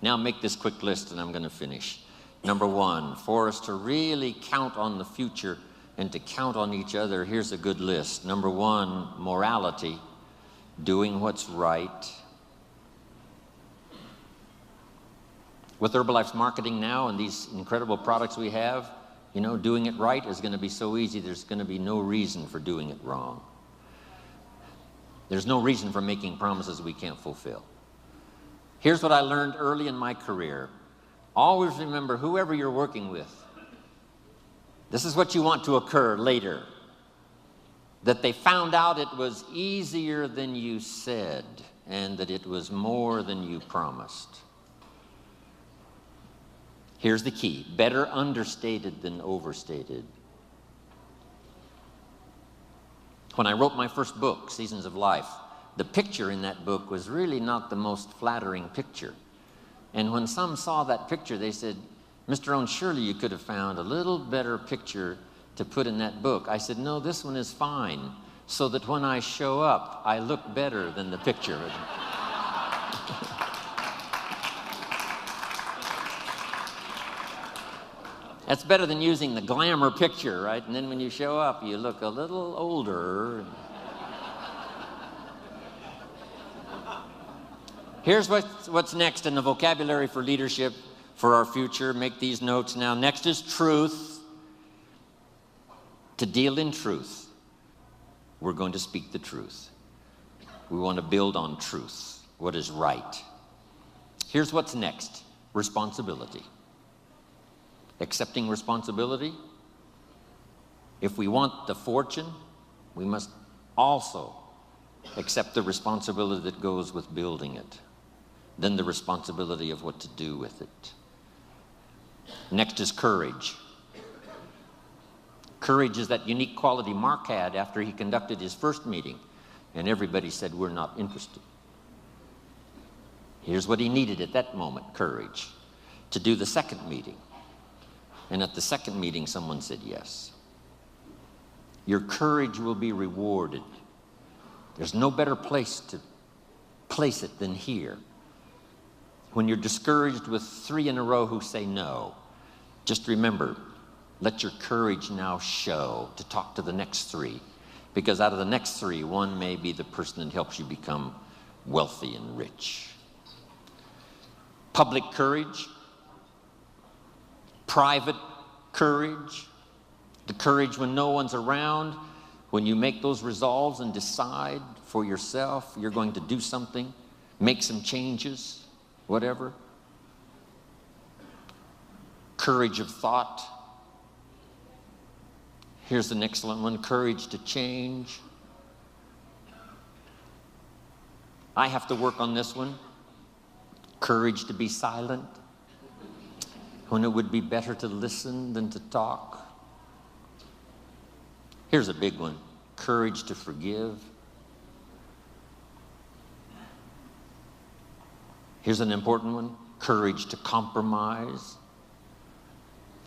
Now make this quick list and I'm going to finish. Number one, for us to really count on the future and to count on each other, here's a good list. Number one, morality, doing what's right. With Herbalife's marketing now and these incredible products we have, you know, doing it right is going to be so easy, there's going to be no reason for doing it wrong. There's no reason for making promises we can't fulfill. Here's what I learned early in my career. Always remember, whoever you're working with, this is what you want to occur later. That they found out it was easier than you said, and that it was more than you promised. Here's the key: better understated than overstated. When I wrote my first book, Seasons of Life, the picture in that book was really not the most flattering picture. And when some saw that picture, they said, "Mr. Rohn, surely you could have found a little better picture to put in that book." I said, "No, this one is fine, so that when I show up, I look better than the picture." That's better than using the glamour picture, right? And then when you show up, you look a little older. Here's what's next in the vocabulary for leadership for our future. Make these notes now. Next is truth. To deal in truth, we're going to speak the truth. We want to build on truth, what is right. Here's what's next: responsibility. Accepting responsibility. If we want the fortune, we must also accept the responsibility that goes with building it. Then the responsibility of what to do with it. Next is courage. Courage is that unique quality Mark had after he conducted his first meeting, and everybody said, "We're not interested." Here's what he needed at that moment: courage. To do the second meeting. And at the second meeting, someone said yes. Your courage will be rewarded. There's no better place to place it than here. When you're discouraged with 3 in a row who say no, just remember, let your courage now show to talk to the next 3. Because out of the next 3, one may be the person that helps you become wealthy and rich. Public courage. Private courage, the courage when no one's around, when you make those resolves and decide for yourself you're going to do something, make some changes, whatever. Courage of thought. Here's an excellent one: courage to change. I have to work on this one. Courage to be silent when it would be better to listen than to talk. Here's a big one: courage to forgive. Here's an important one: courage to compromise.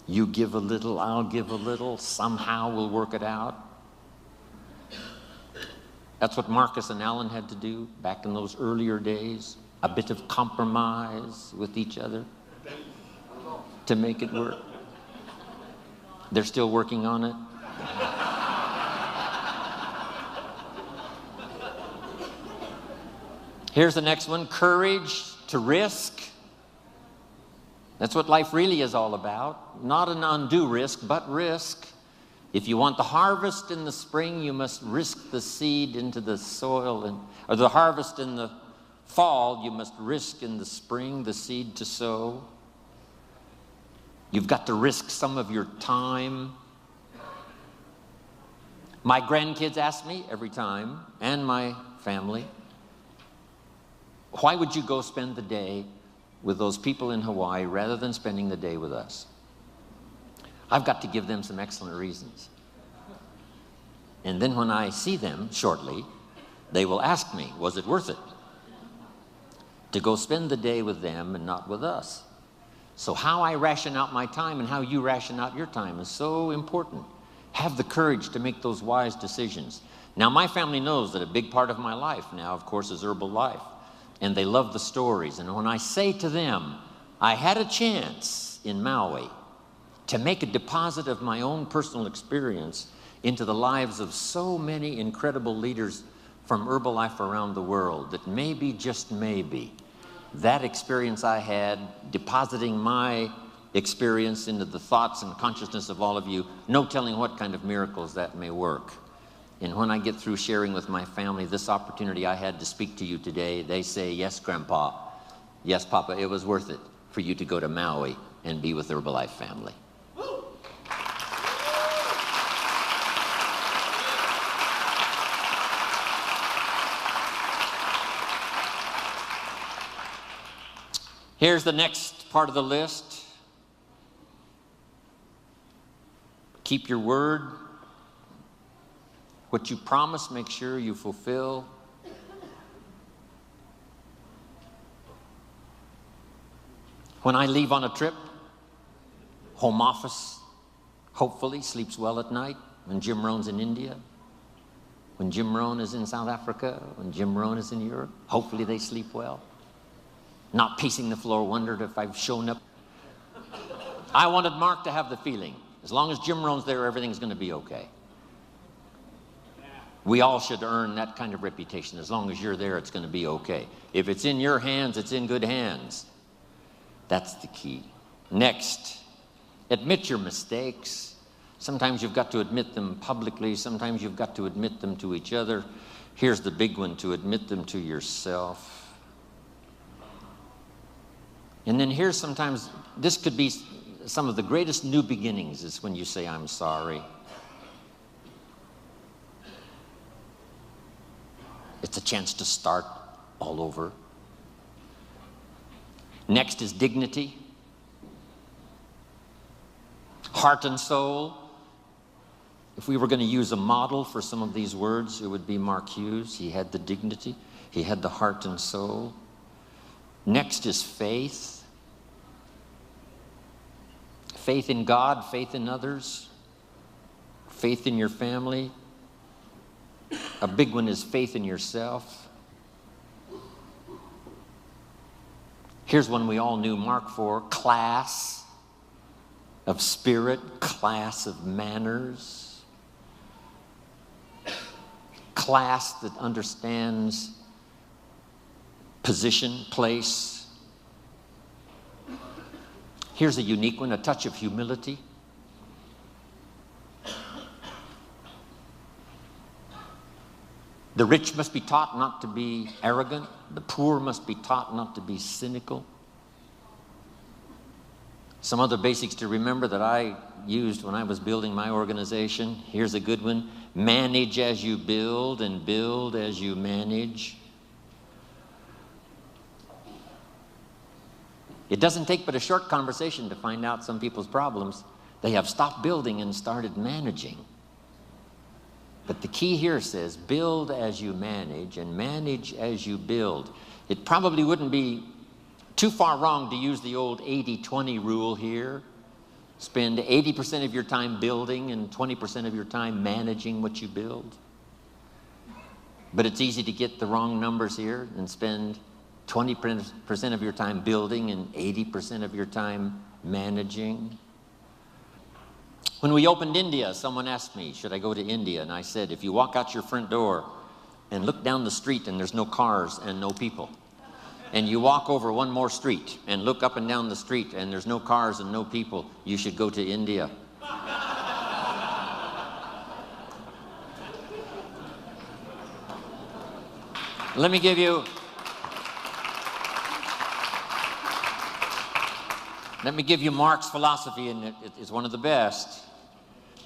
You give a little, I'll give a little, somehow we'll work it out. That's what Marcus and Alan had to do back in those earlier days. A bit of compromise with each other to make it work. They're still working on it. Here's the next one: courage to risk. That's what life really is all about. Not an undue risk, but risk. If you want the harvest in the spring, you must risk the seed into the soil, or the harvest in the fall, you must risk in the spring the seed to sow. You've got to risk some of your time. My grandkids ask me every time, and my family, why would you go spend the day with those people in Hawaii rather than spending the day with us? I've got to give them some excellent reasons. And then when I see them shortly, they will ask me, was it worth it to go spend the day with them and not with us? So how I ration out my time and how you ration out your time is so important. Have the courage to make those wise decisions. Now, my family knows that a big part of my life now, of course, is Herbalife. and they love the stories. And when I say to them, I had a chance in Maui to make a deposit of my own personal experience into the lives of so many incredible leaders from Herbalife around the world, that maybe, just maybe, that experience I had, depositing my experience into the thoughts and consciousness of all of you, no telling what kind of miracles that may work. And when I get through sharing with my family this opportunity I had to speak to you today, they say, yes, Grandpa, yes, Papa, it was worth it for you to go to Maui and be with the Herbalife family. Here's the next part of the list. Keep your word. What you promise, make sure you fulfill. When I leave on a trip, home office hopefully sleeps well at night. When Jim Rohn's in India, when Jim Rohn is in South Africa, when Jim Rohn is in Europe, hopefully they sleep well. Not pacing the floor, wondered if I've shown up. I wanted Mark to have the feeling, as long as Jim Rohn's there, everything's going to be okay. We all should earn that kind of reputation. As long as you're there, it's going to be okay. If it's in your hands, it's in good hands. That's the key. Next, admit your mistakes. Sometimes you've got to admit them publicly. Sometimes you've got to admit them to each other. Here's the big one, to admit them to yourself. And then here's sometimes, this could be some of the greatest new beginnings, is when you say, I'm sorry. It's a chance to start all over. Next is dignity. Heart and soul. If we were going to use a model for some of these words, it would be Mark Hughes. He had the dignity. He had the heart and soul. Next is faith. Faith in God, faith in others, faith in your family. A big one is faith in yourself. Here's one we all knew Mark for: class of spirit, class of manners, class that understands position, place. Here's a unique one, a touch of humility. The rich must be taught not to be arrogant. The poor must be taught not to be cynical. Some other basics to remember that I used when I was building my organization. Here's a good one. Manage as you build, and build as you manage. It doesn't take but a short conversation to find out some people's problems. They have stopped building and started managing. But the key here says, build as you manage and manage as you build. It probably wouldn't be too far wrong to use the old 80-20 rule here. Spend 80% of your time building and 20% of your time managing what you build. But it's easy to get the wrong numbers here and spend 20% of your time building and 80% of your time managing. When we opened India, someone asked me, should I go to India? And I said, if you walk out your front door and look down the street and there's no cars and no people, and you walk over one more street and look up and down the street and there's no cars and no people, you should go to India. Let me give you Mark's philosophy, and it's one of the best.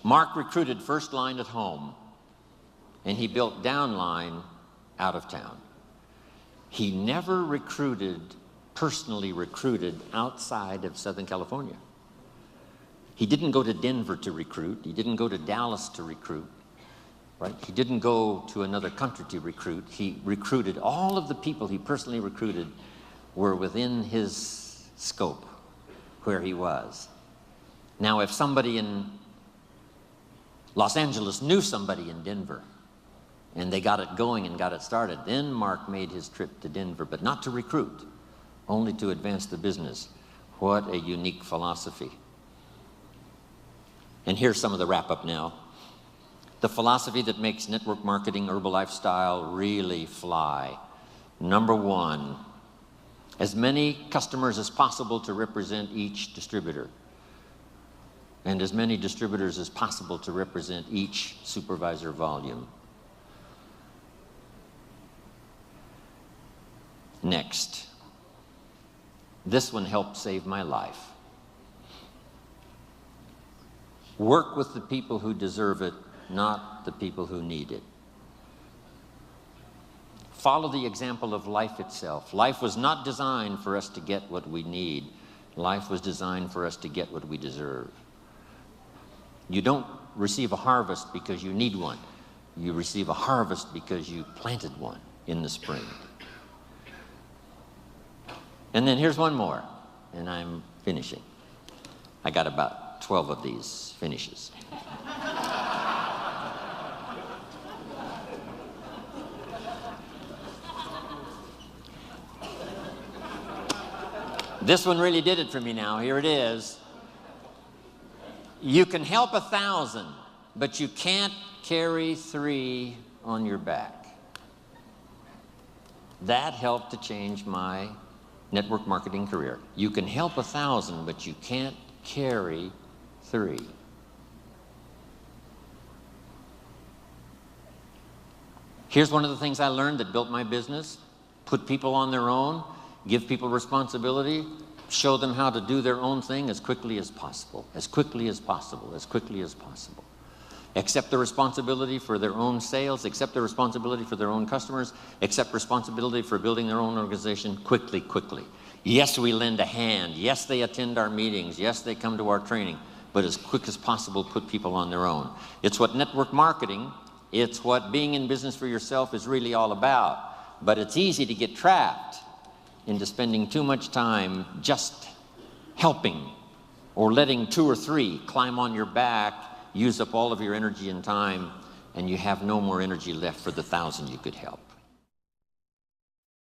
Mark recruited first line at home, and he built downline out of town. He never personally recruited outside of Southern California. He didn't go to Denver to recruit. He didn't go to Dallas to recruit, right? He didn't go to another country to recruit. He recruited, all of the people he personally recruited were within his scope, where he was. Now, if somebody in Los Angeles knew somebody in Denver, And they got it going and got it started. Then Mark made his trip to Denver, but not to recruit, only to advance the business. What a unique philosophy. And here's some of the wrap-up now. The philosophy that makes network marketing Herbalife style really fly. Number one, as many customers as possible to represent each distributor, and as many distributors as possible to represent each supervisor volume. Next, this one helped save my life. Work with the people who deserve it, not the people who need it. Follow the example of life itself. Life was not designed for us to get what we need. Life was designed for us to get what we deserve. You don't receive a harvest because you need one. You receive a harvest because you planted one in the spring. And then here's one more, and I'm finishing. I got about 12 of these finishes. This one really did it for me now. Here it is. You can help 1,000, but you can't carry 3 on your back. That helped to change my network marketing career. You can help 1,000, but you can't carry 3. Here's one of the things I learned that built my business. Put people on their own, give people responsibility, show them how to do their own thing as quickly as possible, as quickly as possible, as quickly as possible. Accept the responsibility for their own sales, accept the responsibility for their own customers, accept responsibility for building their own organization quickly, quickly. Yes, we lend a hand. Yes, they attend our meetings. Yes, they come to our training. But as quick as possible, put people on their own. It's what network marketing, it's what being in business for yourself is really all about. But it's easy to get trapped into spending too much time just helping or letting 2 or 3 climb on your back, use up all of your energy and time, and you have no more energy left for the 1,000 you could help.